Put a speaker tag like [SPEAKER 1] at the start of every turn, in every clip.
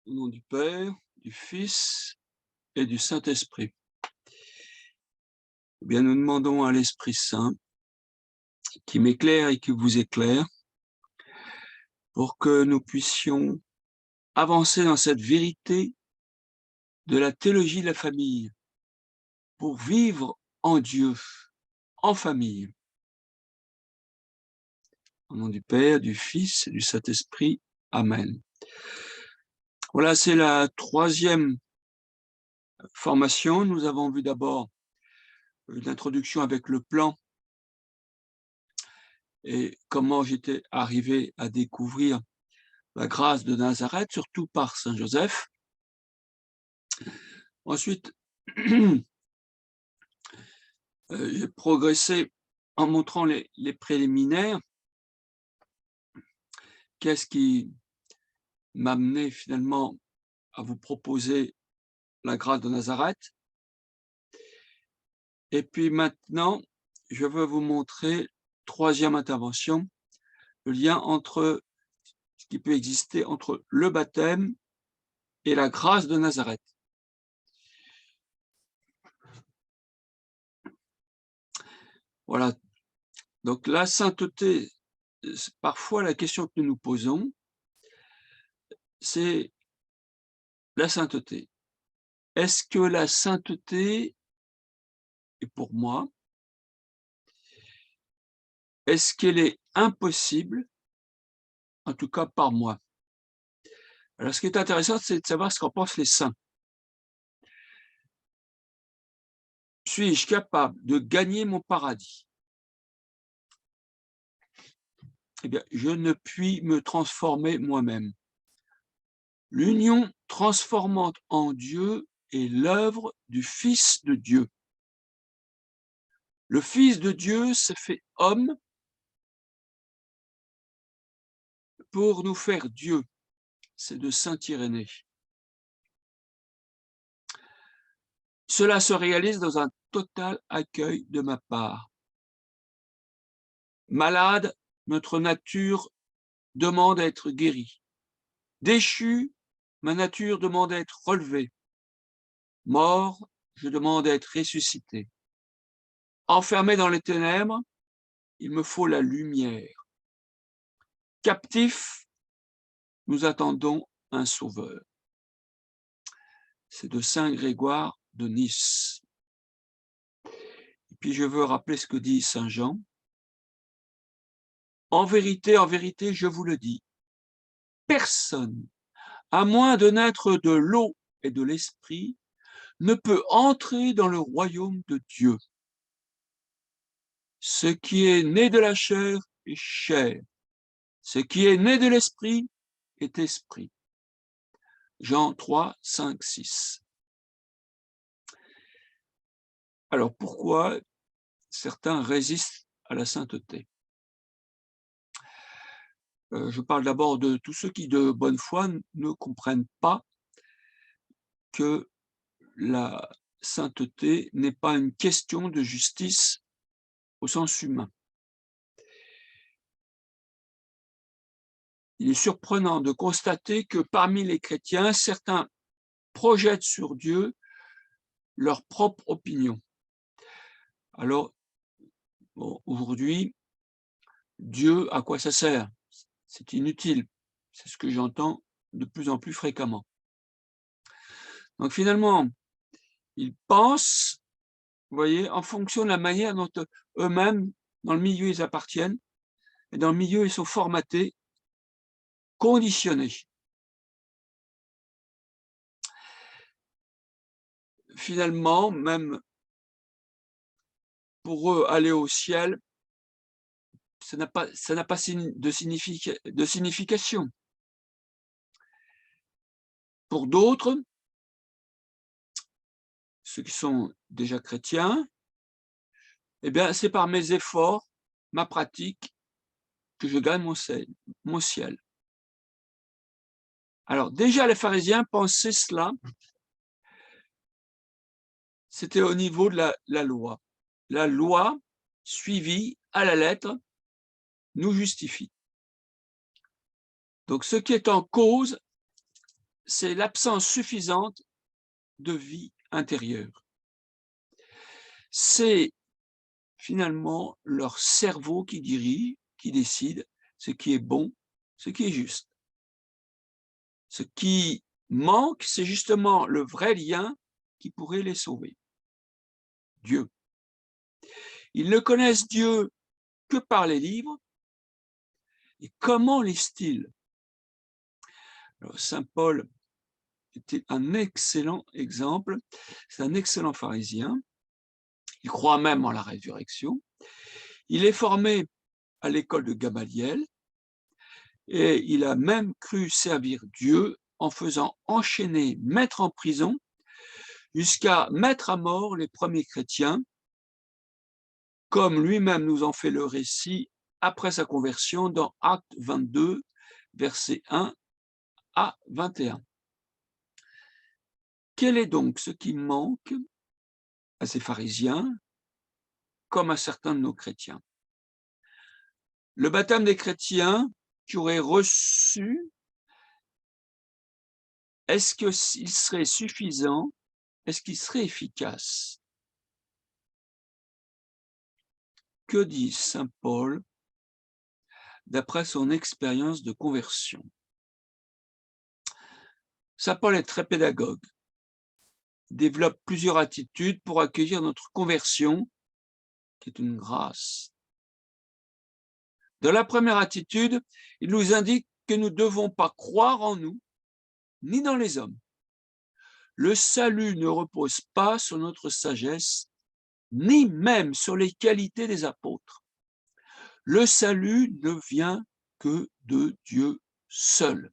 [SPEAKER 1] Au nom du Père, du Fils et du Saint-Esprit. Eh bien, nous demandons à l'Esprit Saint qui m'éclaire et qui vous éclaire pour que nous puissions avancer dans cette vérité de la théologie de la famille, pour vivre en Dieu, en famille. Au nom du Père, du Fils et du Saint-Esprit. Amen. Voilà, c'est la troisième formation. Nous avons vu d'abord une introduction avec le plan et comment j'étais arrivé à découvrir la grâce de Nazareth, surtout par Saint Joseph. Ensuite, j'ai progressé en montrant les préliminaires. Qu'est-ce qui m'a amené finalement à vous proposer la grâce de Nazareth? Et puis maintenant, je veux vous montrer, troisième intervention, le lien entre ce qui peut exister entre le baptême et la grâce de Nazareth. Voilà. Donc la sainteté, parfois la question que nous nous posons, c'est la sainteté. Est-ce que la sainteté est pour moi? Est-ce qu'elle est impossible? En tout cas par moi. Alors ce qui est intéressant, c'est de savoir ce qu'en pensent les saints. Suis-je capable de gagner mon paradis? Eh bien, je ne puis me transformer moi-même. L'union transformante en Dieu est l'œuvre du Fils de Dieu. Le Fils de Dieu s'est fait homme pour nous faire Dieu. C'est de saint Irénée. Cela se réalise dans un total accueil de ma part. Malade, notre nature demande à être guérie. Déchu, ma nature demande à être relevée. Mort, je demande à être ressuscité. Enfermé dans les ténèbres, il me faut la lumière. Captif, nous attendons un sauveur. C'est de saint Grégoire de Nice. Et puis je veux rappeler ce que dit saint Jean. En vérité, je vous le dis, personne, à moins de naître de l'eau et de l'esprit, ne peut entrer dans le royaume de Dieu. Ce qui est né de la chair est chair. Ce qui est né de l'esprit est esprit. Jean 3, 5, 6. Alors pourquoi certains résistent à la sainteté? Je parle d'abord de tous ceux qui, de bonne foi, ne comprennent pas que la sainteté n'est pas une question de justice au sens humain. Il est surprenant de constater que parmi les chrétiens, certains projettent sur Dieu leur propre opinion. Alors, bon, aujourd'hui, Dieu, à quoi ça sert? C'est inutile. C'est ce que j'entends de plus en plus fréquemment. Donc finalement, ils pensent, vous voyez, en fonction de la manière dont eux-mêmes, dans le milieu, ils appartiennent, et dans le milieu, ils sont formatés, conditionnés. Finalement, même pour eux, aller au ciel, ça n'a pas de signification. Pour d'autres, ceux qui sont déjà chrétiens, eh bien, c'est par mes efforts, ma pratique, que je gagne mon ciel. Alors, déjà, les pharisiens pensaient cela, c'était au niveau de la loi. La loi, suivie à la lettre, nous justifie. Donc, ce qui est en cause, c'est l'absence suffisante de vie intérieure. C'est finalement leur cerveau qui dirige, qui décide ce qui est bon, ce qui est juste. Ce qui manque, c'est justement le vrai lien qui pourrait les sauver. Dieu. Ils ne connaissent Dieu que par les livres. Et comment lisent-ils? Saint Paul était un excellent exemple. C'est un excellent pharisien. Il croit même en la résurrection. Il est formé à l'école de Gamaliel et il a même cru servir Dieu en faisant enchaîner, mettre en prison, jusqu'à mettre à mort les premiers chrétiens, comme lui-même nous en fait le récit après sa conversion dans Actes 22, versets 1 à 21. Quel est donc ce qui manque à ces pharisiens, comme à certains de nos chrétiens? Le baptême des chrétiens qui auraient reçu, est-ce qu'il serait suffisant? Est-ce qu'il serait efficace? Que dit saint Paul d'après son expérience de conversion? Saint Paul est très pédagogue, développe plusieurs attitudes pour accueillir notre conversion, qui est une grâce. Dans la première attitude, il nous indique que nous ne devons pas croire en nous, ni dans les hommes. Le salut ne repose pas sur notre sagesse, ni même sur les qualités des apôtres. Le salut ne vient que de Dieu seul.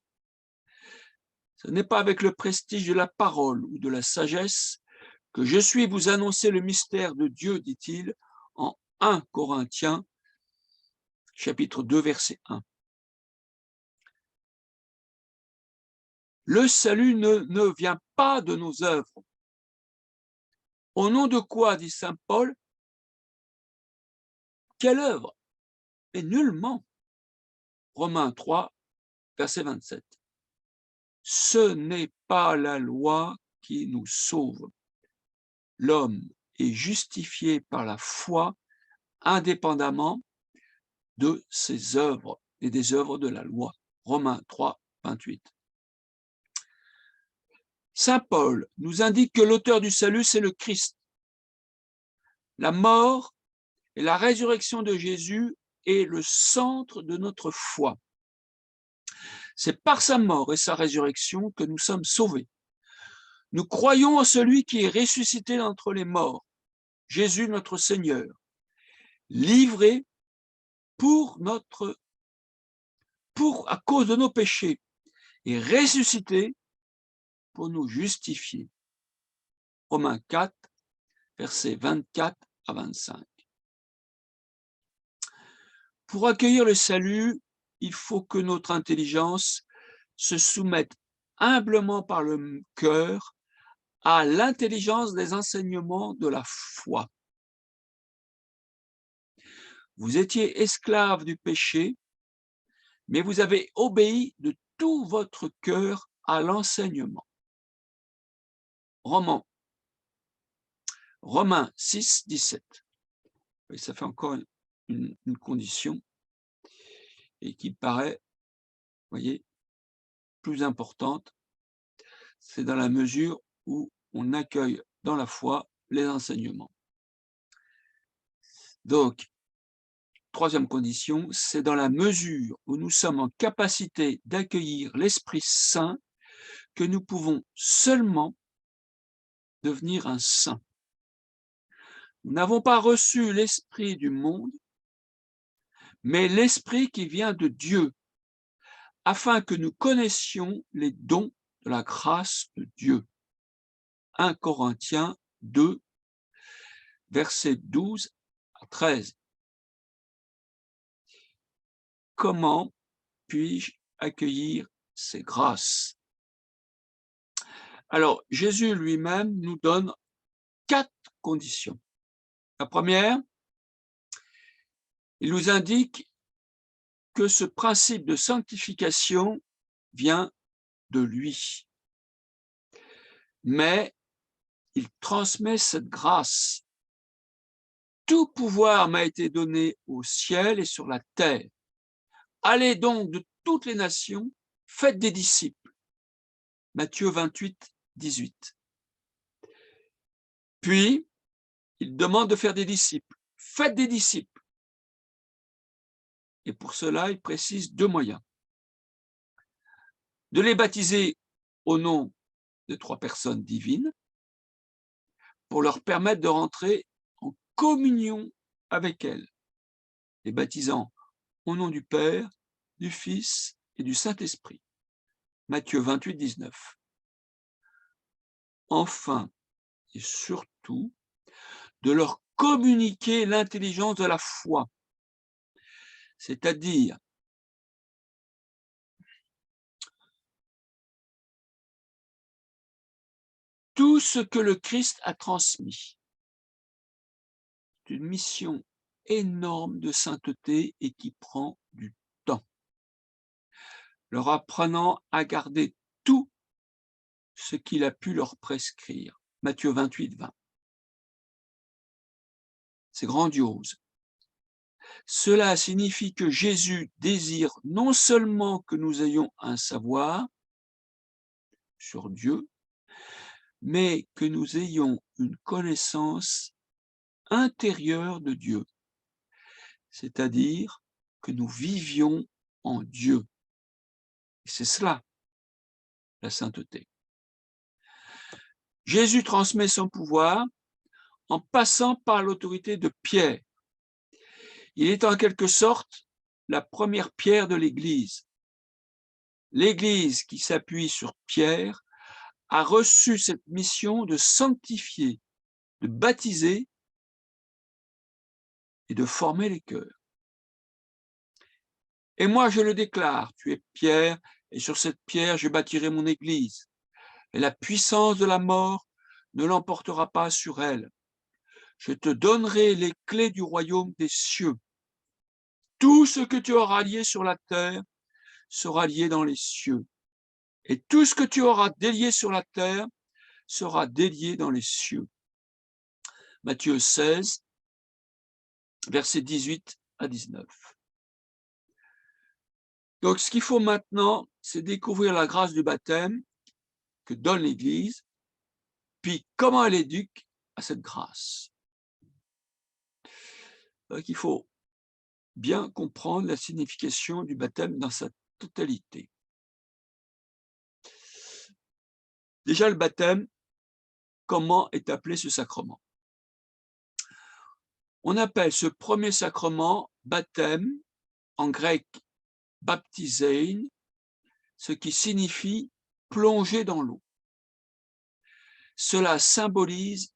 [SPEAKER 1] Ce n'est pas avec le prestige de la parole ou de la sagesse que je suis vous annoncer le mystère de Dieu, dit-il en 1 Corinthiens, chapitre 2, verset 1. Le salut ne vient pas de nos œuvres. Au nom de quoi, dit saint Paul, quelle œuvre? Et nullement. Romains 3, verset 27. Ce n'est pas la loi qui nous sauve. L'homme est justifié par la foi indépendamment de ses œuvres et des œuvres de la loi. Romains 3, 28. Saint Paul nous indique que l'auteur du salut, c'est le Christ. La mort et la résurrection de Jésus est le centre de notre foi. C'est par sa mort et sa résurrection que nous sommes sauvés. Nous croyons en celui qui est ressuscité d'entre les morts, Jésus notre Seigneur, livré à cause de nos péchés et ressuscité pour nous justifier. Romains 4, versets 24 à 25. Pour accueillir le salut, il faut que notre intelligence se soumette humblement par le cœur à l'intelligence des enseignements de la foi. Vous étiez esclaves du péché, mais vous avez obéi de tout votre cœur à l'enseignement. Romains 6, 17. Et ça fait encore une condition et qui paraît, vous voyez, plus importante. C'est dans la mesure où on accueille dans la foi les enseignements. Donc, troisième condition, c'est dans la mesure où nous sommes en capacité d'accueillir l'Esprit Saint que nous pouvons seulement devenir un saint. Nous n'avons pas reçu l'esprit du monde, mais l'esprit qui vient de Dieu, afin que nous connaissions les dons de la grâce de Dieu. 1 Corinthiens 2, versets 12 à 13. Comment puis-je accueillir ces grâces? Alors, Jésus lui-même nous donne 4 conditions. La première, il nous indique que ce principe de sanctification vient de lui. mais il transmet cette grâce. Tout pouvoir m'a été donné au ciel et sur la terre. Allez donc de toutes les nations, faites des disciples. Matthieu 28, 18. Puis, il demande de faire des disciples. Faites des disciples. Et pour cela, il précise 2 moyens. De les baptiser au nom de 3 personnes divines pour leur permettre de rentrer en communion avec elles, les baptisant au nom du Père, du Fils et du Saint-Esprit. Matthieu 28, 19. Enfin et surtout, de leur communiquer l'intelligence de la foi, c'est-à-dire tout ce que le Christ a transmis. C'est une mission énorme de sainteté et qui prend du temps. Leur apprenant à garder tout ce qu'il a pu leur prescrire. Matthieu 28, 20. C'est grandiose. Cela signifie que Jésus désire non seulement que nous ayons un savoir sur Dieu, mais que nous ayons une connaissance intérieure de Dieu, c'est-à-dire que nous vivions en Dieu. Et c'est cela, la sainteté. Jésus transmet son pouvoir en passant par l'autorité de Pierre. Il est en quelque sorte la première pierre de l'Église. L'Église qui s'appuie sur Pierre a reçu cette mission de sanctifier, de baptiser et de former les cœurs. Et moi je le déclare, tu es Pierre, et sur cette pierre je bâtirai mon Église. Et la puissance de la mort ne l'emportera pas sur elle. Je te donnerai les clés du royaume des cieux. Tout ce que tu auras lié sur la terre sera lié dans les cieux. Et tout ce que tu auras délié sur la terre sera délié dans les cieux. Matthieu 16, versets 18 à 19. Donc, ce qu'il faut maintenant, c'est découvrir la grâce du baptême que donne l'Église, puis comment elle éduque à cette grâce. Donc, il faut bien comprendre la signification du baptême dans sa totalité. Déjà, le baptême, comment est appelé ce sacrement? On appelle ce premier sacrement baptême, en grec baptisein, ce qui signifie plonger dans l'eau. Cela symbolise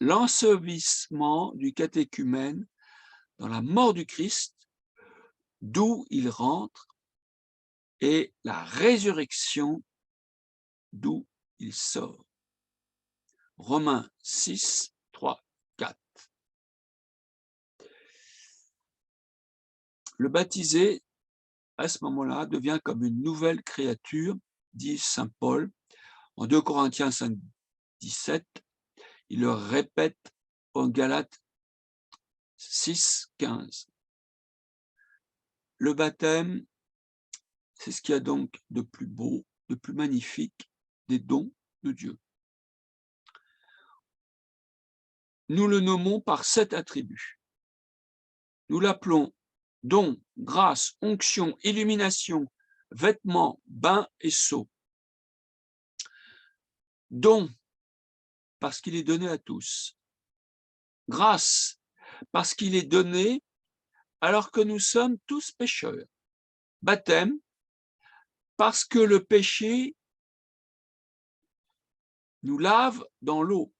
[SPEAKER 1] l'ensevelissement du catéchumène dans la mort du Christ, d'où il rentre, et la résurrection, d'où il sort. Romains 6, 3, 4. Le baptisé, à ce moment-là, devient comme une nouvelle créature, dit saint Paul, en 2 Corinthiens 5, 17, il le répète en Galates 6, 15. Le baptême, c'est ce qu'il y a donc de plus beau, de plus magnifique des dons de Dieu. Nous le nommons par 7 attributs. Nous l'appelons don, grâce, onction, illumination, vêtements, bain et sceau. Don, parce qu'il est donné à tous. Grâce, parce qu'il est donné alors que nous sommes tous pécheurs. Baptême, parce que le péché nous lave dans l'eau.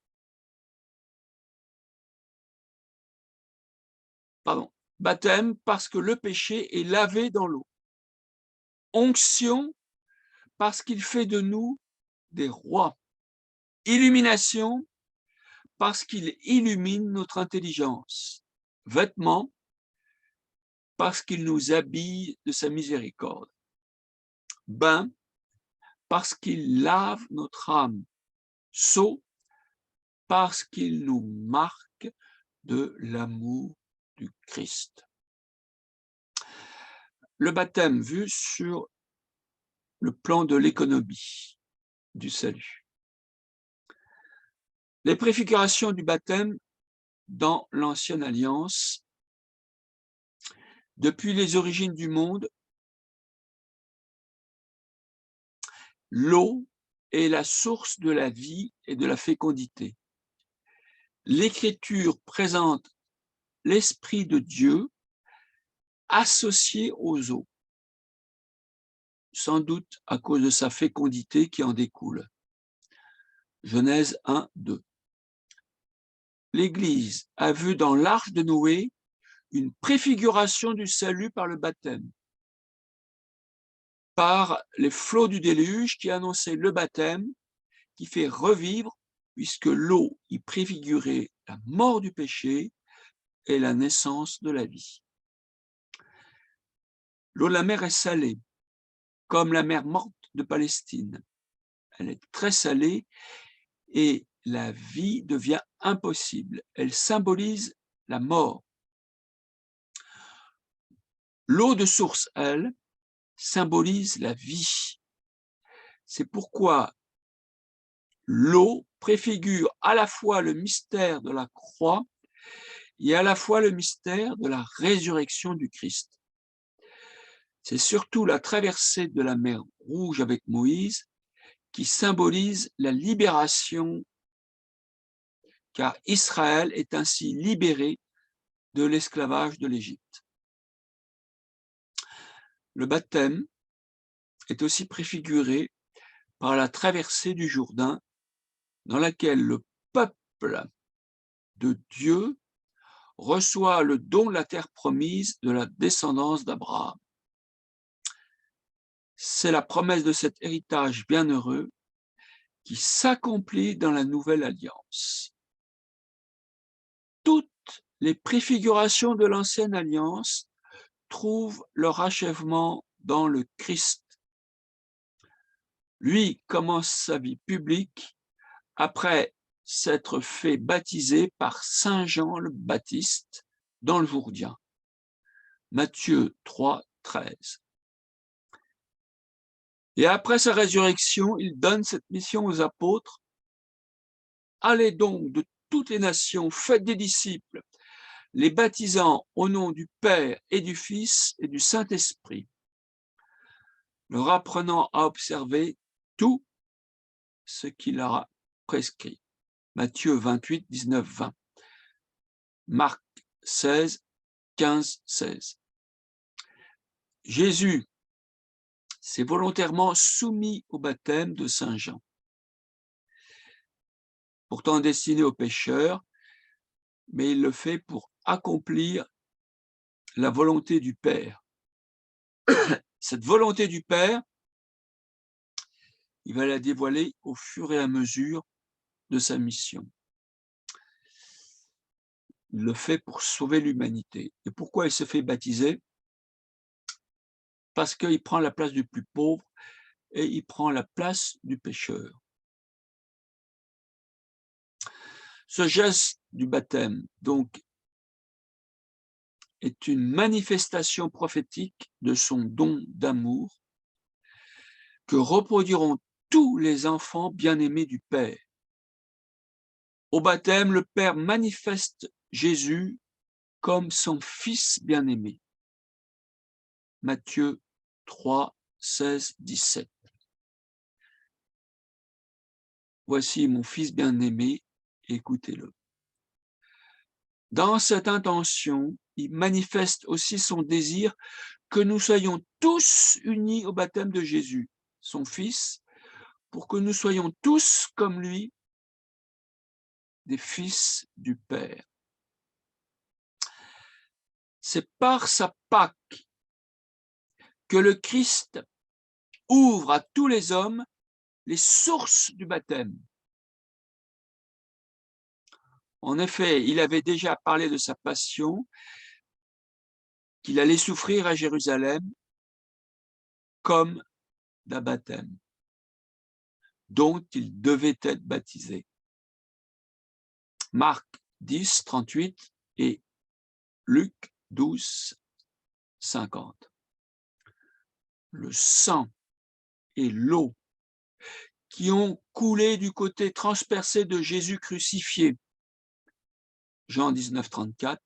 [SPEAKER 1] Pardon. Baptême, parce que le péché est lavé dans l'eau. Onction, parce qu'il fait de nous des rois. Illumination, parce qu'il illumine notre intelligence. Vêtements, parce qu'il nous habille de sa miséricorde. Bain, parce qu'il lave notre âme. sceau parce qu'il nous marque de l'amour du Christ. Le baptême vu sur le plan de l'économie du salut. Les préfigurations du baptême dans l'Ancienne Alliance, depuis les origines du monde, l'eau est la source de la vie et de la fécondité. L'Écriture présente l'Esprit de Dieu associé aux eaux, sans doute à cause de sa fécondité qui en découle. Genèse 1, 2. L'Église a vu dans l'arche de Noé une préfiguration du salut par le baptême, par les flots du déluge qui annonçaient le baptême, qui fait revivre, puisque l'eau y préfigurait la mort du péché et la naissance de la vie. L'eau de la mer est salée, comme la mer morte de Palestine. Elle est très salée et la vie devient impossible. Elle symbolise la mort. L'eau de source, elle, symbolise la vie. C'est pourquoi l'eau préfigure à la fois le mystère de la croix et à la fois le mystère de la résurrection du Christ. C'est surtout la traversée de la mer Rouge avec Moïse qui symbolise la libération, car Israël est ainsi libéré de l'esclavage de l'Égypte. Le baptême est aussi préfiguré par la traversée du Jourdain, dans laquelle le peuple de Dieu reçoit le don de la terre promise de la descendance d'Abraham. C'est la promesse de cet héritage bienheureux qui s'accomplit dans la nouvelle alliance. Toutes les préfigurations de l'ancienne alliance trouvent leur achèvement dans le Christ. Lui commence sa vie publique après s'être fait baptiser par Saint Jean le Baptiste dans le Jourdain. Matthieu 3, 13. Et après sa résurrection, il donne cette mission aux apôtres. Allez donc de toutes les nations, faites des disciples, les baptisant au nom du Père et du Fils et du Saint-Esprit, leur apprenant à observer tout ce qu'il leur a prescrit. Matthieu 28, 19, 20. Marc 16, 15, 16. Jésus s'est volontairement soumis au baptême de Saint Jean, pourtant destiné aux pécheurs, mais il le fait pour accomplir la volonté du Père. Cette volonté du Père, il va la dévoiler au fur et à mesure de sa mission. Il le fait pour sauver l'humanité. Et pourquoi il se fait baptiser? Parce qu'il prend la place du plus pauvre et il prend la place du pécheur. Ce geste du baptême, donc, est une manifestation prophétique de son don d'amour que reproduiront tous les enfants bien-aimés du Père. Au baptême, le Père manifeste Jésus comme son Fils bien-aimé. Matthieu 3, 16, 17. Voici mon Fils bien-aimé, écoutez-le. Dans cette intention, il manifeste aussi son désir que nous soyons tous unis au baptême de Jésus, son Fils, pour que nous soyons tous comme lui, des fils du Père. C'est par sa Pâque que le Christ ouvre à tous les hommes les sources du baptême. En effet, il avait déjà parlé de sa passion, qu'il allait souffrir à Jérusalem comme d'un baptême. dont il devait être baptisé. Marc 10, 38 et Luc 12, 50. Le sang et l'eau qui ont coulé du côté transpercé de Jésus crucifié, Jean 19, 34,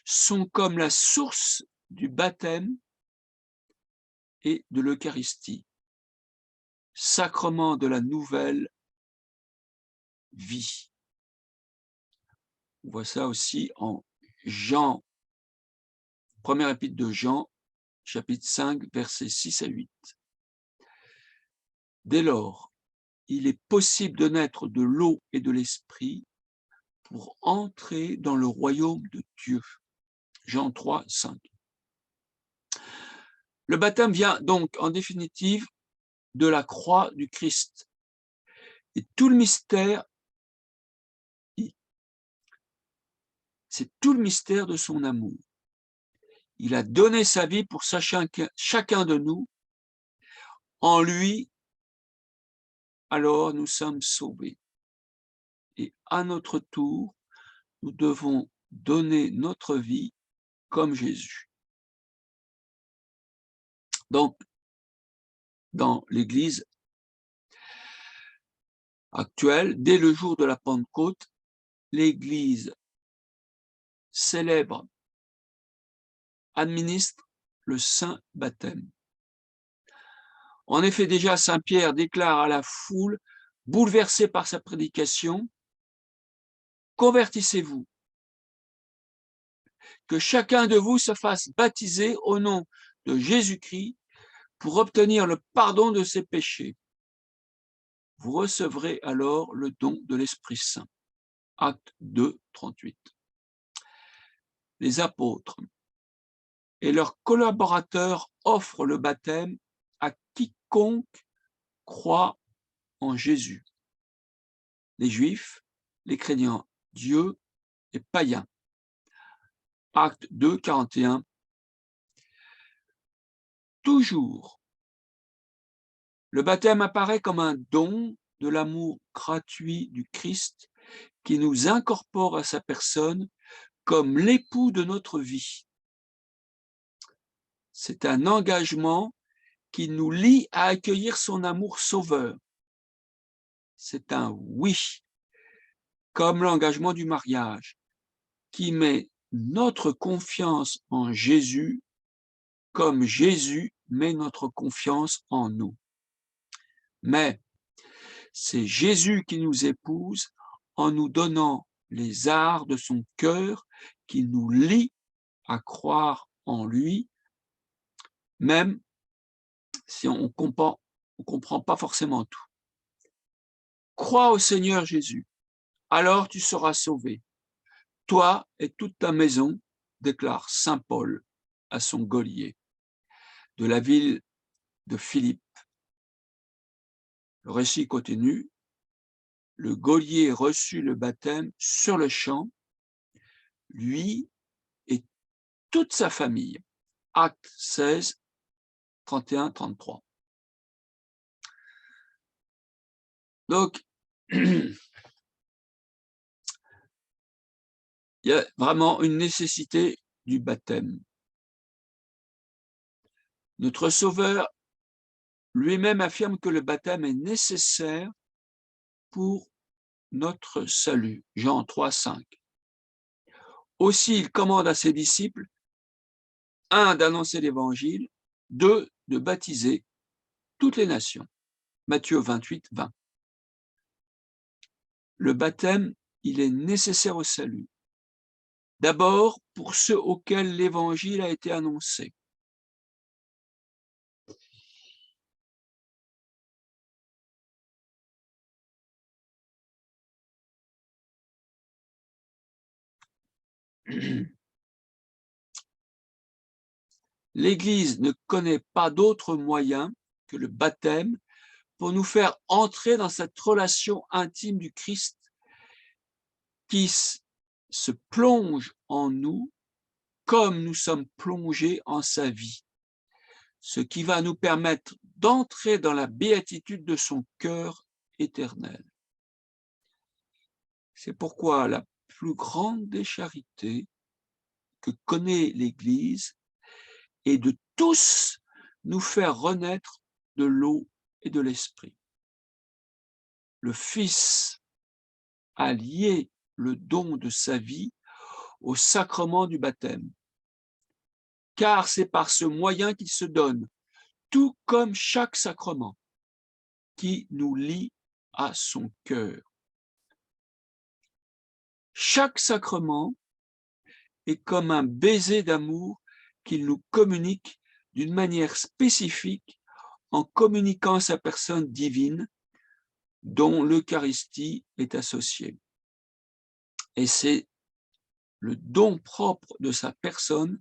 [SPEAKER 1] sont comme la source du baptême et de l'Eucharistie, sacrement de la nouvelle vie. On voit ça aussi en Jean, première épître de Jean, chapitre 5, versets 6 à 8. Dès lors, il est possible de naître de l'eau et de l'esprit pour entrer dans le royaume de Dieu. Jean 3, 5. Le baptême vient donc en définitive de la croix du Christ. Et tout le mystère, c'est tout le mystère de son amour. Il a donné sa vie pour chacun de nous. En lui, alors nous sommes sauvés. Et à notre tour, nous devons donner notre vie comme Jésus. Donc, dans l'Église actuelle, dès le jour de la Pentecôte, l'Église célèbre, administre le saint baptême. En effet, déjà, saint Pierre déclare à la foule, bouleversée par sa prédication, « Convertissez-vous, que chacun de vous se fasse baptiser au nom de Jésus-Christ pour obtenir le pardon de ses péchés. Vous recevrez alors le don de l'Esprit Saint. » Acte 2, 38. Les apôtres et leurs collaborateurs offrent le baptême à quiconque croit en Jésus. Les Juifs, les craignant Dieu et païens. Acte 2, 41. Toujours, le baptême apparaît comme un don de l'amour gratuit du Christ qui nous incorpore à sa personne comme l'époux de notre vie. C'est un engagement qui nous lie à accueillir son amour sauveur. C'est un oui, comme l'engagement du mariage, qui met notre confiance en Jésus comme Jésus met notre confiance en nous. Mais c'est Jésus qui nous épouse en nous donnant les arts de son cœur qui nous lie à croire en lui, même si on comprend pas forcément tout. Crois au Seigneur Jésus, alors tu seras sauvé, toi et toute ta maison, déclare saint Paul à son geôlier de la ville de Philippe. Le récit continue. Le geôlier reçut le baptême sur le champ, lui et toute sa famille. Acte 16, 31, 33. Donc, il y a vraiment une nécessité du baptême. Notre Sauveur lui-même affirme que le baptême est nécessaire pour notre salut. Jean 3, 5. Aussi, il commande à ses disciples, 1, d'annoncer l'Évangile, 2, de baptiser toutes les nations. Matthieu 28, 20. Le baptême, il est nécessaire au salut. D'abord, pour ceux auxquels l'Évangile a été annoncé. L'Église ne connaît pas d'autre moyen que le baptême pour nous faire entrer dans cette relation intime du Christ qui se plonge en nous comme nous sommes plongés en sa vie, ce qui va nous permettre d'entrer dans la béatitude de son cœur éternel. C'est pourquoi la plus grande des charités que connaît l'Église est de tous nous faire renaître de l'eau et de l'Esprit. Le Fils a lié le don de sa vie au sacrement du baptême, car c'est par ce moyen qu'il se donne, tout comme chaque sacrement, qui nous lie à son cœur. Chaque sacrement est comme un baiser d'amour qu'il nous communique d'une manière spécifique en communiquant sa personne divine dont l'Eucharistie est associée. Et c'est le don propre de sa personne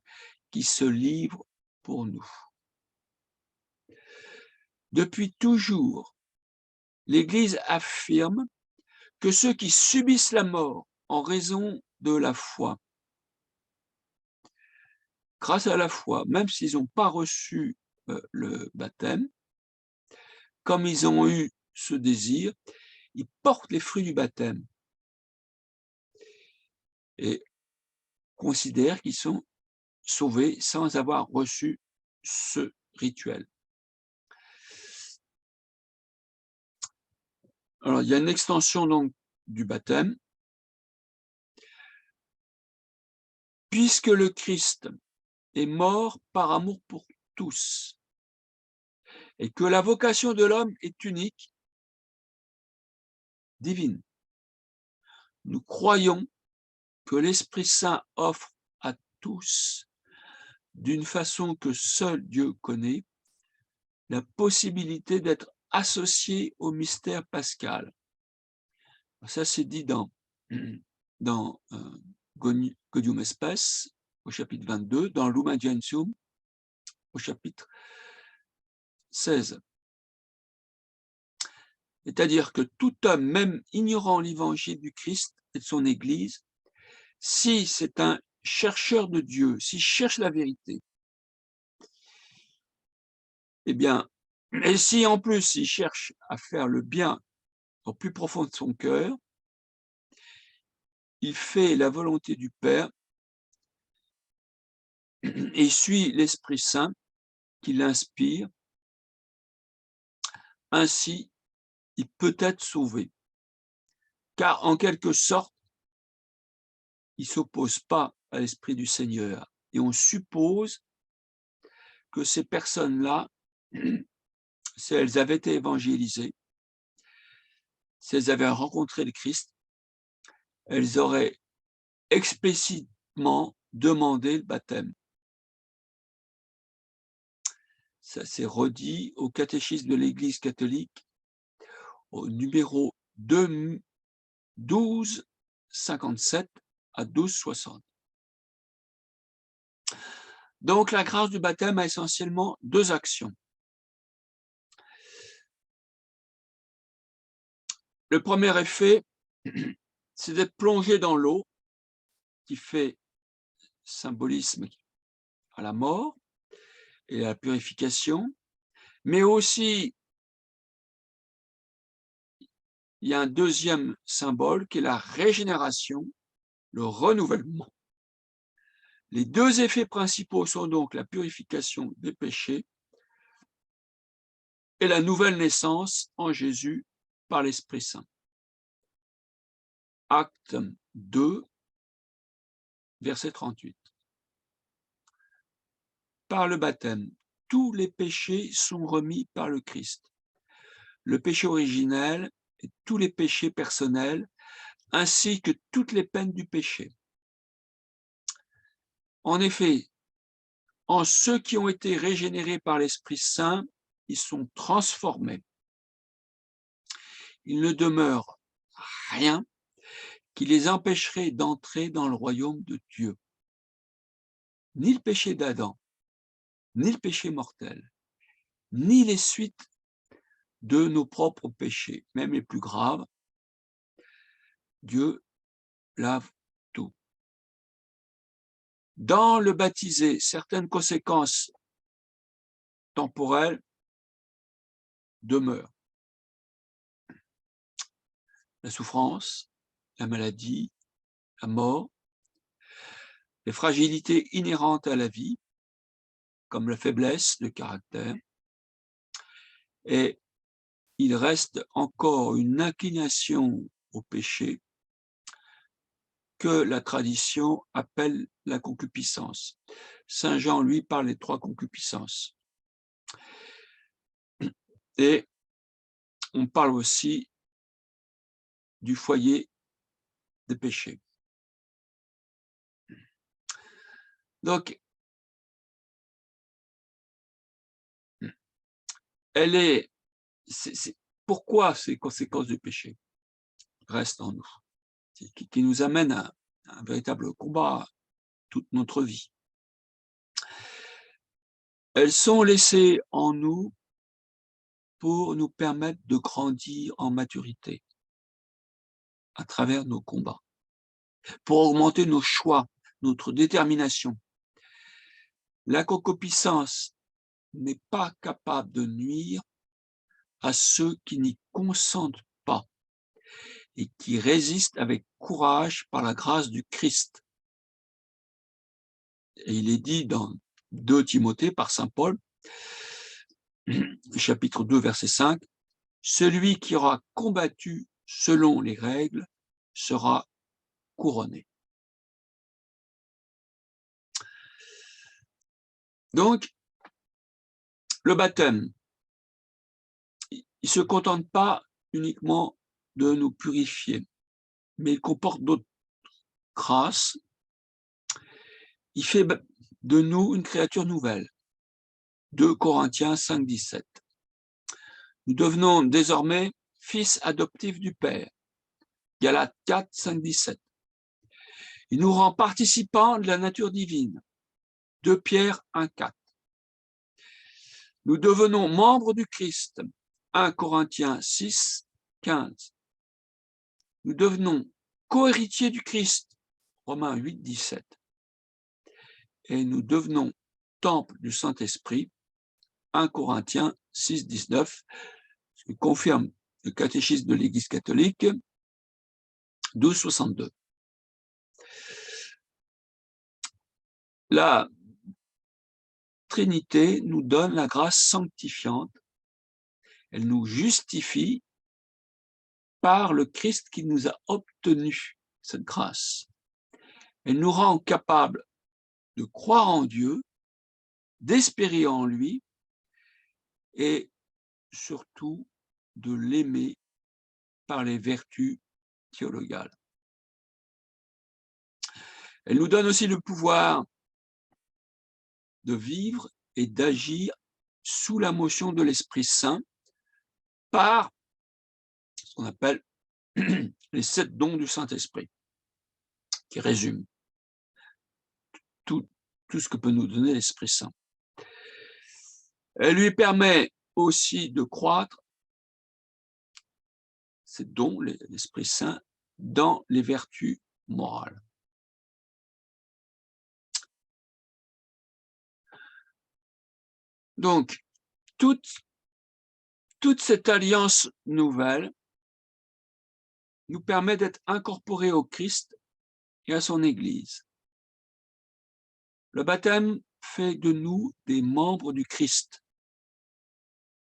[SPEAKER 1] qui se livre pour nous. Depuis toujours, l'Église affirme que ceux qui subissent la mort en raison de la foi, grâce à la foi, même s'ils n'ont pas reçu le baptême, comme ils ont eu ce désir, ils portent les fruits du baptême et considèrent qu'ils sont sauvés sans avoir reçu ce rituel. Alors, il y a une extension donc du baptême. Puisque le Christ est mort par amour pour tous et que la vocation de l'homme est unique, divine, nous croyons que l'Esprit Saint offre à tous, d'une façon que seul Dieu connaît, la possibilité d'être associé au mystère pascal. Ça, c'est dit dans Gaudium Spes, au chapitre 22, dans Lumen Gentium, au chapitre 16. C'est-à-dire que tout homme, même ignorant l'évangile du Christ et de son Église, si c'est un chercheur de Dieu, s'il cherche la vérité, eh bien, et si en plus il cherche à faire le bien au plus profond de son cœur, il fait la volonté du Père et suit l'Esprit Saint qui l'inspire. Ainsi, il peut être sauvé. Car en quelque sorte, il ne s'oppose pas à l'Esprit du Seigneur. Et on suppose que ces personnes-là, si elles avaient été évangélisées, si elles avaient rencontré le Christ, elles auraient explicitement demandé le baptême. Ça s'est redit au catéchisme de l'Église catholique, au numéro 1257 à 1260. Donc la grâce du baptême a essentiellement deux actions. Le premier effet, c'est d'être plongé dans l'eau, qui fait symbolisme à la mort et à la purification, mais aussi il y a un deuxième symbole qui est la régénération, le renouvellement. Les deux effets principaux sont donc la purification des péchés et la nouvelle naissance en Jésus par l'Esprit Saint. Acte 2, verset 38. Par le baptême, tous les péchés sont remis par le Christ. Le péché originel et tous les péchés personnels, ainsi que toutes les peines du péché. En effet, en ceux qui ont été régénérés par l'Esprit Saint, ils sont transformés. Il ne demeure rien qui les empêcherait d'entrer dans le royaume de Dieu. Ni le péché d'Adam, ni le péché mortel, ni les suites de nos propres péchés, même les plus graves. Dieu lave tout. Dans le baptisé, certaines conséquences temporelles demeurent. La souffrance, la maladie, la mort, les fragilités inhérentes à la vie, comme la faiblesse de caractère, et il reste encore une inclination au péché que la tradition appelle la concupiscence. Saint Jean, lui, parle des 3 concupiscences. Et on parle aussi du foyer des péchés. Donc, pourquoi ces conséquences du péché restent en nous, qui nous amènent à un véritable combat toute notre vie. Elles sont laissées en nous pour nous permettre de grandir en maturité à travers nos combats, pour augmenter nos choix, notre détermination. La concupiscence n'est pas capable de nuire à ceux qui n'y consentent pas et qui résistent avec courage par la grâce du Christ. Et il est dit dans 2 Timothée par saint Paul, chapitre 2, verset 5, « Celui qui aura combattu selon les règles sera couronné. » Donc, le baptême, il ne se contente pas uniquement de nous purifier, mais il comporte d'autres grâces. Il fait de nous une créature nouvelle. 2 Corinthiens 5, 17. Nous devenons désormais fils adoptifs du Père. Galates 4, 5, 17. Il nous rend participants de la nature divine. 2 Pierre 1, 4. Nous devenons membres du Christ. 1 Corinthiens 6, 15. Nous devenons co-héritiers du Christ. Romains 8, 17. Et nous devenons temple du Saint-Esprit. 1 Corinthiens 6, 19. Ce qui confirme le catéchisme de l'Église catholique, 12, 62. La Trinité nous donne la grâce sanctifiante. Elle nous justifie par le Christ qui nous a obtenu cette grâce. Elle nous rend capables de croire en Dieu, d'espérer en lui et surtout de l'aimer par les vertus théologales. Elle nous donne aussi le pouvoir de vivre et d'agir sous la motion de l'Esprit Saint par ce qu'on appelle les 7 dons du Saint-Esprit, qui résument tout ce que peut nous donner l'Esprit Saint. Elle lui permet aussi de croître, ces dons, l'Esprit Saint, dans les vertus morales. Donc, toute cette alliance nouvelle nous permet d'être incorporés au Christ et à son Église. Le baptême fait de nous des membres du Christ.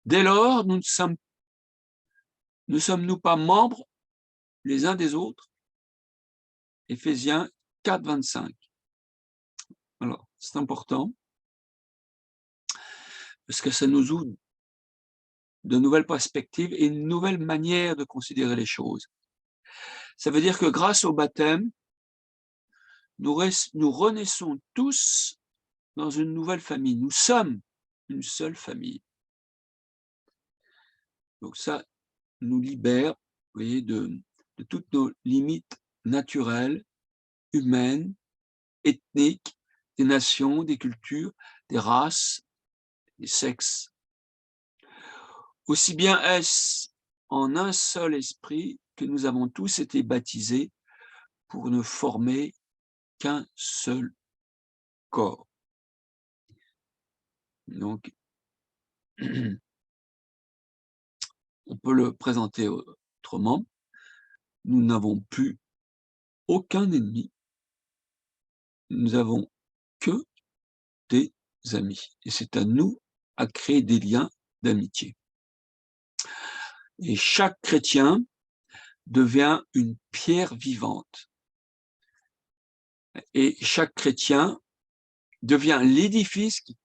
[SPEAKER 1] Dès lors, ne sommes-nous pas membres les uns des autres? Éphésiens 4, 25. Alors, c'est important, parce que ça nous ouvre de nouvelles perspectives et une nouvelle manière de considérer les choses. Ça veut dire que grâce au baptême, nous renaissons tous dans une nouvelle famille. Nous sommes une seule famille. Donc ça nous libère, vous voyez, de toutes nos limites naturelles, humaines, ethniques, des nations, des cultures, des races, des sexes. Aussi bien est-ce en un seul esprit que nous avons tous été baptisés pour ne former qu'un seul corps. Donc, on peut le présenter autrement. Nous n'avons plus aucun ennemi. Nous avons que des amis. Et c'est à nous à créer des liens d'amitié. Et chaque chrétien devient une pierre vivante. Et chaque chrétien devient l'édifice qui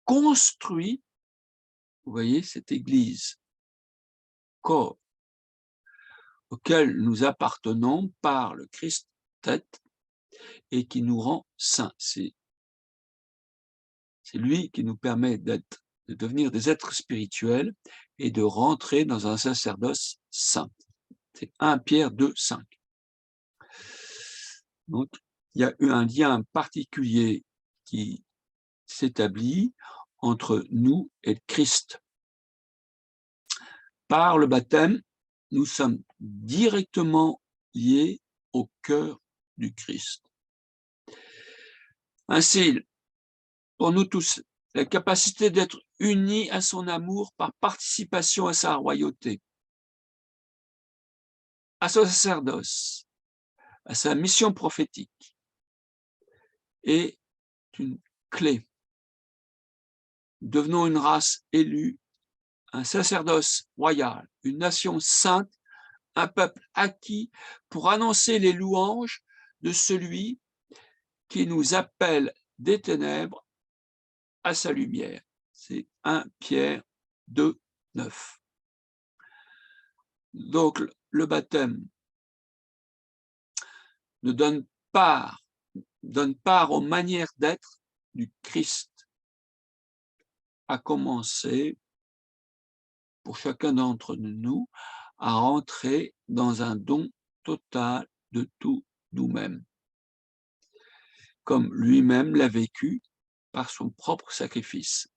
[SPEAKER 1] construit, vous voyez, cette église, corps, auquel nous appartenons par le Christ tête et qui nous rend saints. C'est lui qui nous permet de devenir des êtres spirituels et de rentrer dans un sacerdoce saint. C'est 1 Pierre 2, 5. Donc, il y a eu un lien particulier qui s'établit entre nous et le Christ. Par le baptême, nous sommes directement liés au cœur du Christ. Ainsi, pour nous tous, la capacité d'être unis à son amour par participation à sa royauté, à son sacerdoce, à sa mission prophétique, est une clé. Devenons une race élue, un sacerdoce royal, une nation sainte, un peuple acquis pour annoncer les louanges de celui qui nous appelle des ténèbres à sa lumière. C'est 1 Pierre 2, 9. Donc, le baptême nous donne part aux manières d'être du Christ, à commencer, pour chacun d'entre nous, à rentrer dans un don total de tout nous-mêmes, comme lui-même l'a vécu par son propre sacrifice.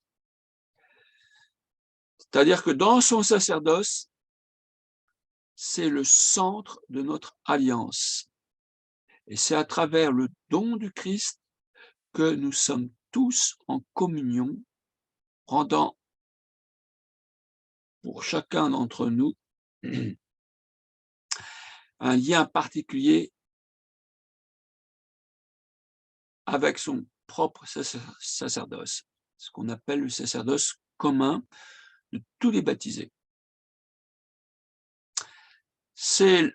[SPEAKER 1] C'est-à-dire que dans son sacerdoce, c'est le centre de notre alliance. Et c'est à travers le don du Christ que nous sommes tous en communion, rendant pour chacun d'entre nous un lien particulier avec son propre sacerdoce, ce qu'on appelle le sacerdoce commun de tous les baptisés. C'est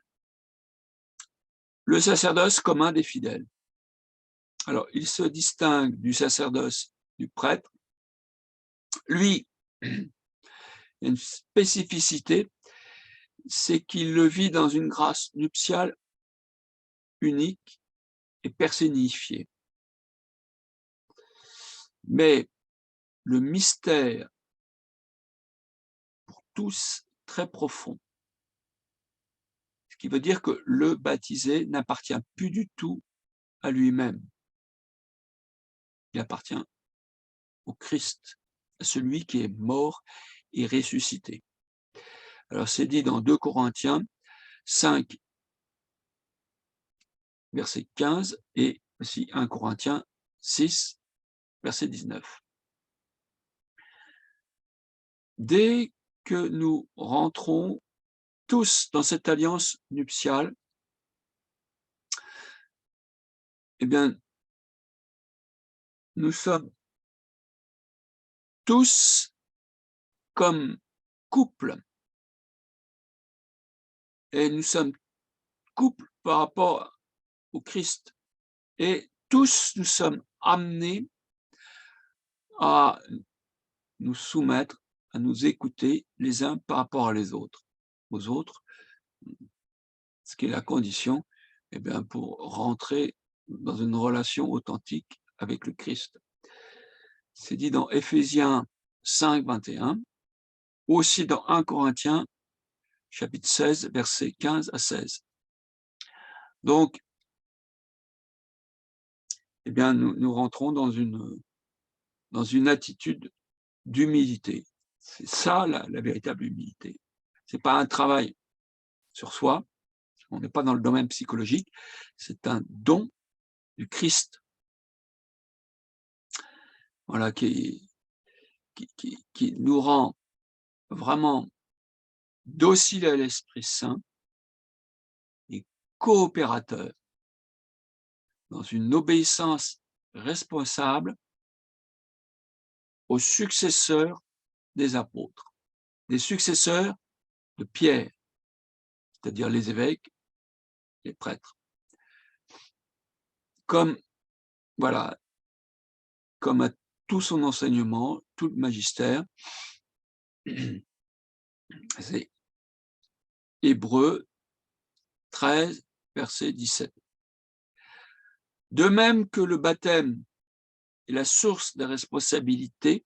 [SPEAKER 1] le sacerdoce commun des fidèles. Alors, il se distingue du sacerdoce du prêtre. Lui, il y a une spécificité, c'est qu'il le vit dans une grâce nuptiale unique et personnifiée. Mais le mystère, pour tous, très profond, ce qui veut dire que le baptisé n'appartient plus du tout à lui-même. Il appartient au Christ, à celui qui est mort et ressuscité. Alors c'est dit dans 2 Corinthiens 5, verset 15, et aussi 1 Corinthiens 6, verset 19. Dès que nous rentrons tous dans cette alliance nuptiale, eh bien, nous sommes tous comme couple, et nous sommes couple par rapport au Christ, et tous nous sommes amenés à nous soumettre, à nous écouter les uns par rapport aux autres, ce qui est la condition, eh bien, pour rentrer dans une relation authentique avec le Christ. C'est dit dans Éphésiens 5, 21, ou aussi dans 1 Corinthiens, chapitre 16, versets 15 à 16. Donc, eh bien, nous rentrons dans une attitude d'humilité. C'est ça la véritable humilité. Ce n'est pas un travail sur soi, on n'est pas dans le domaine psychologique, c'est un don du Christ, voilà, qui nous rend vraiment docile à l'Esprit Saint et coopérateur dans une obéissance responsable aux successeurs des apôtres, des successeurs de Pierre, c'est-à-dire les évêques, les prêtres. Comme, voilà, comme à tout son enseignement, tout le magistère, c'est Hébreux 13, verset 17. De même que le baptême est la source des responsabilités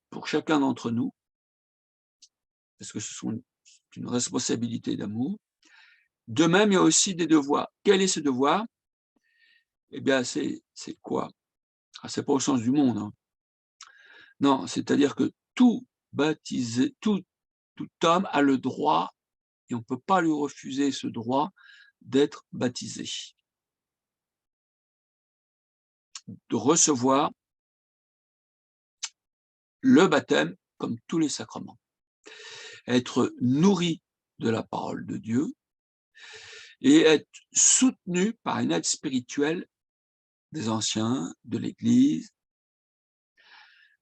[SPEAKER 1] pour chacun d'entre nous, parce que c'est une responsabilité d'amour, de même, il y a aussi des devoirs. Quel est ce devoir? Eh bien, c'est quoi? Ah, c'est pas au sens du monde, hein. Non, c'est-à-dire que tout baptisé, tout homme a le droit, et on ne peut pas lui refuser ce droit, d'être baptisé, de recevoir le baptême comme tous les sacrements, être nourri de la parole de Dieu et être soutenu par une aide spirituelle des anciens, de l'Église,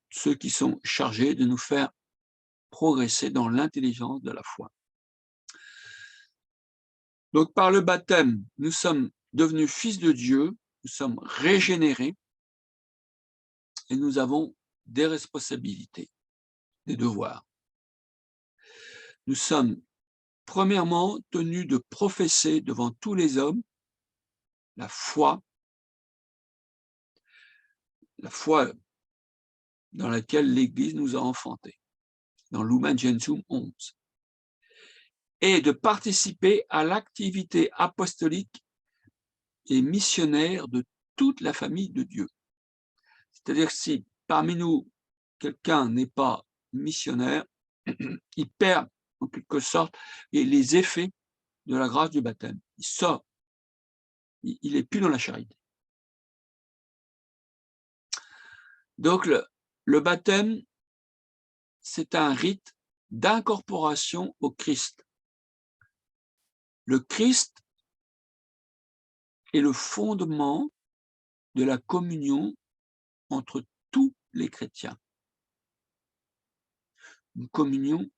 [SPEAKER 1] ceux qui sont chargés de nous faire progresser dans l'intelligence de la foi. Donc par le baptême, nous sommes devenus fils de Dieu, nous sommes régénérés et nous avons des responsabilités, des devoirs. Nous sommes premièrement tenus de professer devant tous les hommes la foi dans laquelle l'Église nous a enfantés, dans Lumen Gentium 11, et de participer à l'activité apostolique et missionnaire de toute la famille de Dieu. C'est-à-dire que si parmi nous, quelqu'un n'est pas missionnaire, il perd en quelque sorte les effets de la grâce du baptême. Il sort, il n'est plus dans la charité. Donc le baptême, c'est un rite d'incorporation au Christ. Le Christ est le fondement de la communion entre tous les chrétiens. Une communion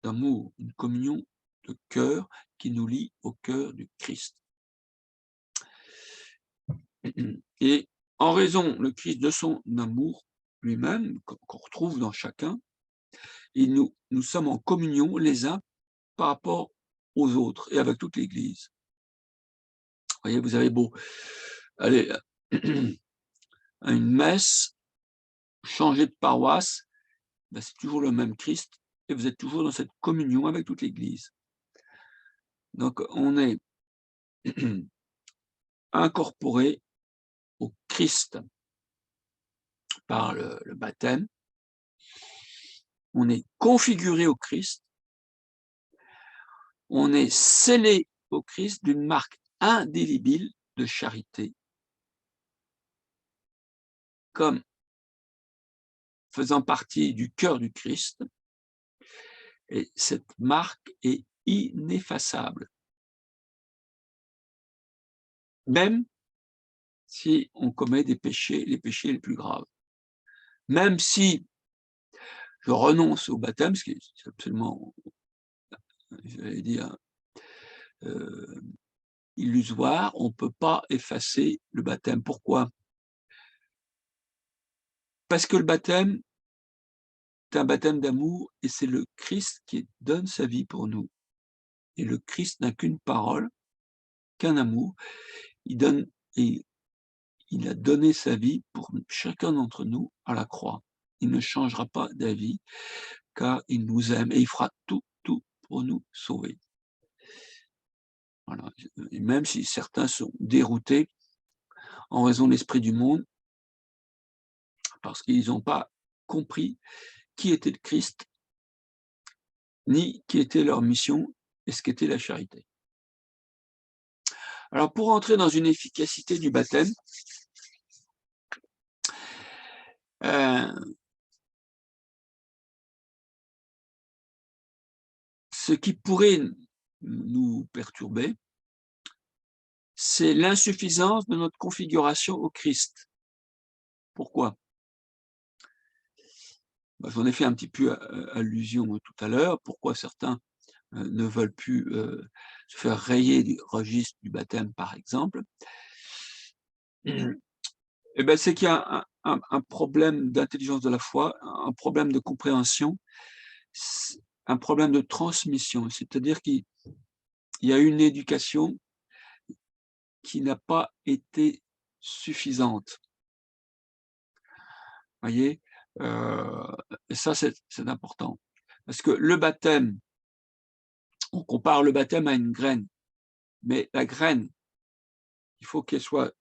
[SPEAKER 1] d'amour, une communion de cœur qui nous lie au cœur du Christ. Et en raison, le Christ, de son amour lui-même, qu'on retrouve dans chacun, et nous sommes en communion les uns par rapport aux autres et avec toute l'Église. Vous voyez, vous avez beau aller à une messe, changer de paroisse, ben c'est toujours le même Christ et vous êtes toujours dans cette communion avec toute l'Église. Donc on est incorporé au Christ par le baptême, on est configuré au Christ, on est scellé au Christ d'une marque indélébile de charité, comme faisant partie du cœur du Christ, et cette marque est ineffaçable. Même si on commet des péchés, les péchés les plus graves. Même si je renonce au baptême, ce qui est absolument, j'allais dire, illusoire, on ne peut pas effacer le baptême. Pourquoi? Parce que le baptême est un baptême d'amour et c'est le Christ qui donne sa vie pour nous. Et le Christ n'a qu'une parole, qu'un amour. Il a donné sa vie pour chacun d'entre nous à la croix. Il ne changera pas d'avis car il nous aime et il fera tout pour nous sauver. Voilà. Et même si certains sont déroutés en raison de l'esprit du monde, parce qu'ils n'ont pas compris qui était le Christ, ni qui était leur mission et ce qu'était la charité. Alors pour entrer dans une efficacité du baptême, ce qui pourrait nous perturber, c'est l'insuffisance de notre configuration au Christ. Pourquoi? J'en ai fait un petit peu allusion tout à l'heure. Pourquoi certains ne veulent plus se faire rayer du registre du baptême, par exemple? Eh ben, c'est qu'il y a un problème d'intelligence de la foi, un problème de compréhension, un problème de transmission. C'est-à-dire qu'il y a une éducation qui n'a pas été suffisante. Voyez? Et ça, c'est important. Parce que le baptême, on compare le baptême à une graine, mais la graine, il faut qu'elle soit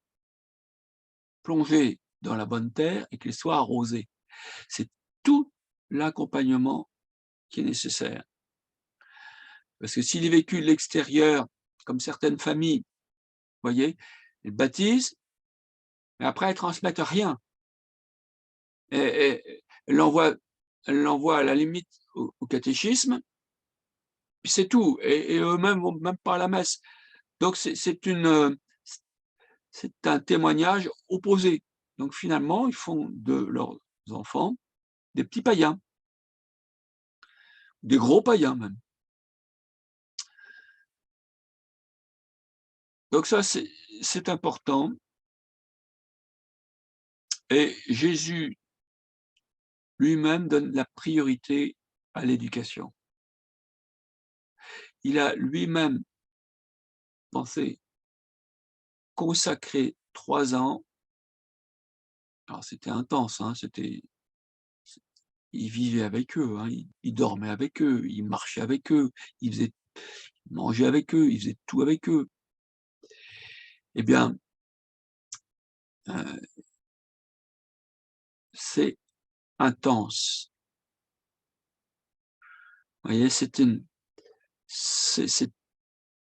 [SPEAKER 1] plongée dans la bonne terre et qu'elle soit arrosée. C'est tout l'accompagnement qui est nécessaire. Parce que s'il est vécu de l'extérieur, comme certaines familles, voyez, elles baptisent, mais après elles transmettent rien. Et elles l'envoient à la limite au catéchisme, puis c'est tout. Et eux-mêmes vont même pas à la messe. Donc c'est un témoignage opposé. Donc finalement, ils font de leurs enfants des petits païens, des gros païens même. Donc ça, c'est important. Et Jésus lui-même donne la priorité à l'éducation. Il a lui-même pensé consacrer 3 ans. Alors c'était intense, hein, il vivait avec eux, hein, il dormait avec eux, il marchait avec eux, il mangeait avec eux, il faisait tout avec eux. Eh bien, c'est intense. Vous voyez, c'est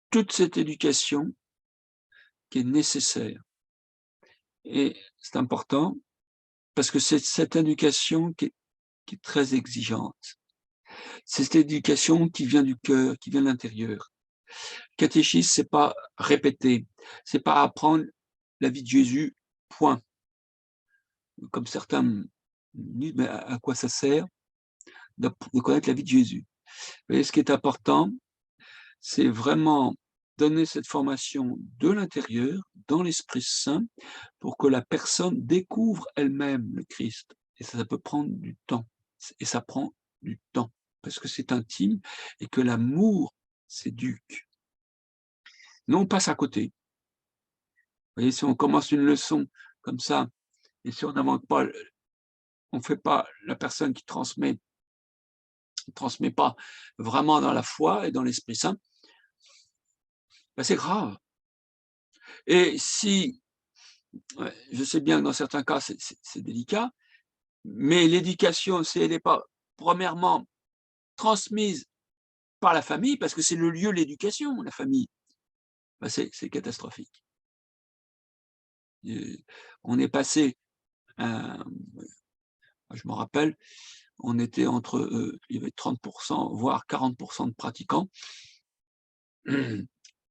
[SPEAKER 1] toute cette éducation qui est nécessaire. Et c'est important parce que c'est cette éducation qui est très exigeante. C'est cette éducation qui vient du cœur, qui vient de l'intérieur. Catéchisme, c'est pas répéter, c'est pas apprendre la vie de Jésus, point. Comme certains me disent: «Mais à quoi ça sert de connaître la vie de Jésus?» Vous voyez, ce qui est important, c'est vraiment donner cette formation de l'intérieur, dans l'Esprit Saint, pour que la personne découvre elle-même le Christ. Et ça peut prendre du temps. Et ça prend du temps, parce que c'est intime et que l'amour s'éduque. Nous, on passe à côté. Vous voyez, si on commence une leçon comme ça, et si on n'invente pas, on fait pas la personne qui transmet pas vraiment dans la foi et dans l'Esprit Saint, ben c'est grave. Et si, ouais, je sais bien que dans certains cas, c'est délicat, mais l'éducation, si elle n'est pas premièrement transmise par la famille, parce que c'est le lieu de l'éducation, la famille, ben c'est catastrophique. On est passé, je me rappelle, on était il y avait 30 voire 40 de pratiquants,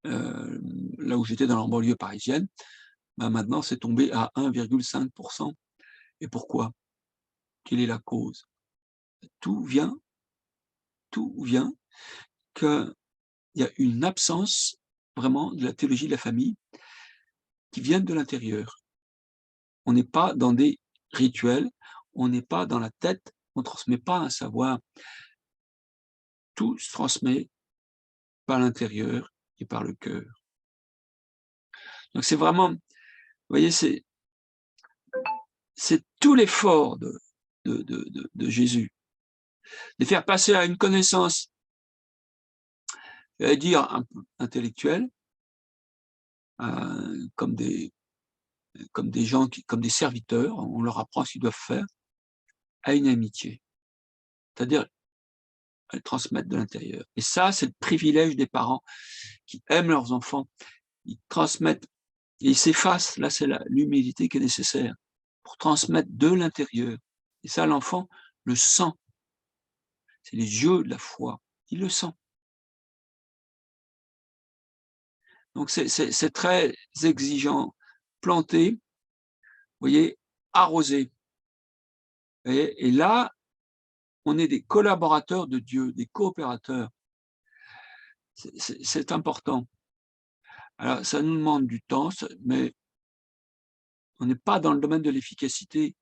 [SPEAKER 1] là où j'étais dans la banlieue parisienne. Ben maintenant, c'est tombé à 1,5. Et pourquoi? Quelle est la cause? Tout vient tout vient qu'il y a une absence vraiment de la théologie de la famille qui vient de l'intérieur. On n'est pas dans des rituels, on n'est pas dans la tête, on ne transmet pas un savoir. Tout se transmet par l'intérieur et par le cœur. Donc c'est vraiment, vous voyez, c'est tout l'effort de Jésus, de faire passer à une connaissance, j'allais dire un peu intellectuelle, comme des gens comme des serviteurs, on leur apprend ce qu'ils doivent faire, à une amitié. C'est-à-dire, elles transmettent de l'intérieur. Et ça, c'est le privilège des parents qui aiment leurs enfants. Ils transmettent et ils s'effacent. Là, c'est l'humilité qui est nécessaire pour transmettre de l'intérieur. Et ça, l'enfant le sent. C'est les yeux de la foi. Il le sent. Donc, c'est très exigeant. Planter, vous voyez, arroser. Et là, on est des collaborateurs de Dieu, des coopérateurs. C'est important. Alors, ça nous demande du temps, mais on n'est pas dans le domaine de l'efficacité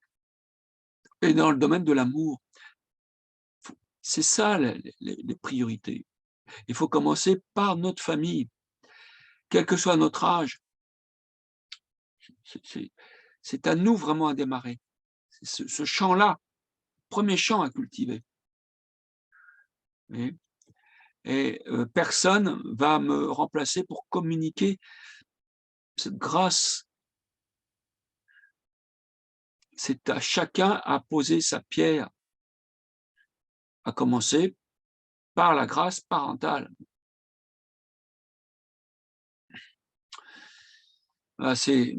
[SPEAKER 1] et dans le domaine de l'amour. C'est ça les priorités. Il faut commencer par notre famille, quel que soit notre âge. C'est à nous vraiment à démarrer. C'est ce champ-là, premier champ à cultiver. Et personne va me remplacer pour communiquer cette grâce. C'est à chacun à poser sa pierre, à commencer par la grâce parentale. C'est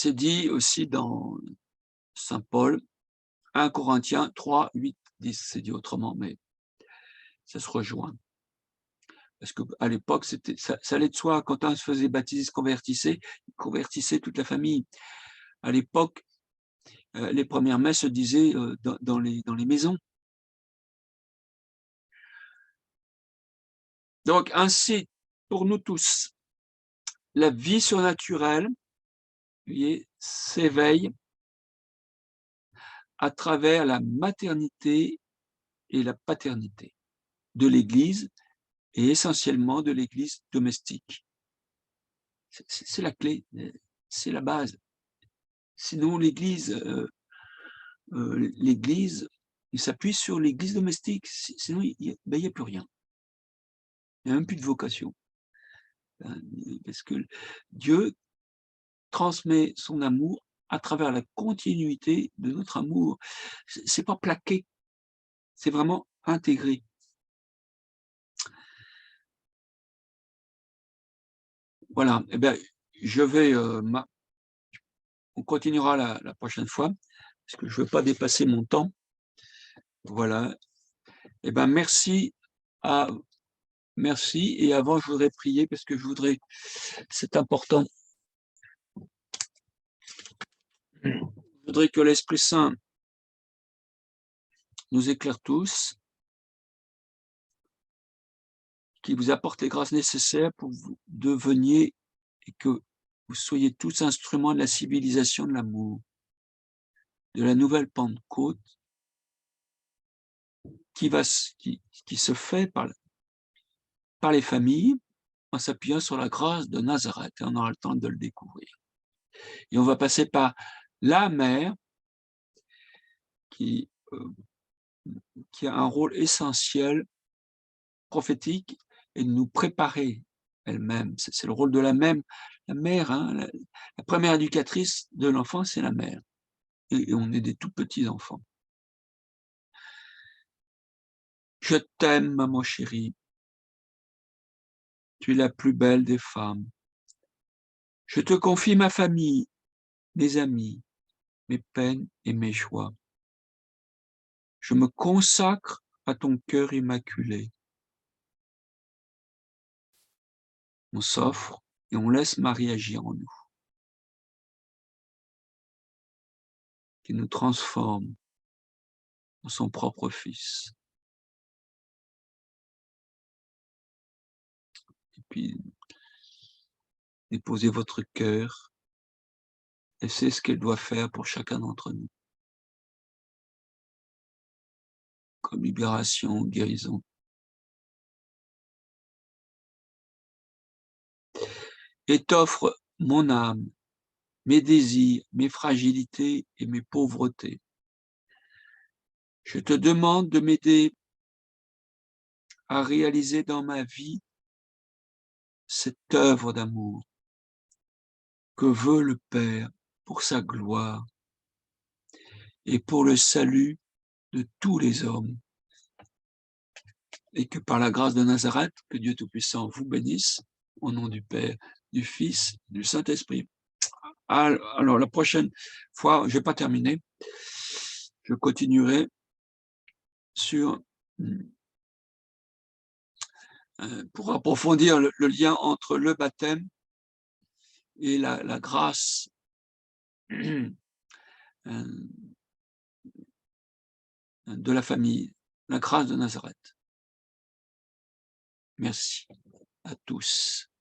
[SPEAKER 1] dit aussi dans Saint Paul, 1 Corinthiens 3, 8, 10, c'est dit autrement, mais ça se rejoint. Parce qu'à l'époque, ça allait de soi, quand un se faisait baptiser, il convertissait toute la famille. À l'époque, les premières messes se disaient dans les maisons. Donc ainsi, pour nous tous, la vie surnaturelle, vous voyez, s'éveille à travers la maternité et la paternité de l'Église, et essentiellement de l'Église domestique. C'est la clé, c'est la base. Sinon, l'Église il s'appuie sur l'Église domestique, sinon il y a plus rien. Il n'y a même plus de vocation. Parce que Dieu transmet son amour à travers la continuité de notre amour. C'est pas plaqué, c'est vraiment intégré. Voilà, eh bien, je vais, on continuera la prochaine fois, parce que je ne veux pas dépasser mon temps. Voilà. Eh bien, merci, et avant, je voudrais prier, parce que c'est important. Je voudrais que l'Esprit Saint nous éclaire tous, qu'il vous apporte les grâces nécessaires pour que vous deveniez et que vous soyez tous instruments de la civilisation de l'amour, de la nouvelle Pentecôte qui se fait par les familles en s'appuyant sur la grâce de Nazareth, et on aura le temps de le découvrir. Et on va passer par la mère qui a un rôle essentiel, prophétique, et de nous préparer elle-même. C'est le rôle de la mère, hein, la première éducatrice de l'enfant, c'est la mère. Et on est des tout petits enfants. Je t'aime, maman chérie. Tu es la plus belle des femmes. Je te confie ma famille, mes amis, mes peines et mes joies. Je me consacre à ton cœur immaculé. On s'offre et on laisse Marie agir en nous, qui nous transforme en son propre Fils. Et puis, déposez votre cœur, et c'est ce qu'elle doit faire pour chacun d'entre nous, comme libération, guérison. Et t'offre mon âme, mes désirs, mes fragilités et mes pauvretés. Je te demande de m'aider à réaliser dans ma vie cette œuvre d'amour que veut le Père pour sa gloire et pour le salut de tous les hommes. Et que par la grâce de Nazareth, que Dieu Tout-Puissant vous bénisse, au nom du Père, du Fils, du Saint-Esprit. Alors, la prochaine fois, je ne vais pas terminer, je continuerai sur pour approfondir le lien entre le baptême et la grâce de la famille, la grâce de Nazareth. Merci à tous.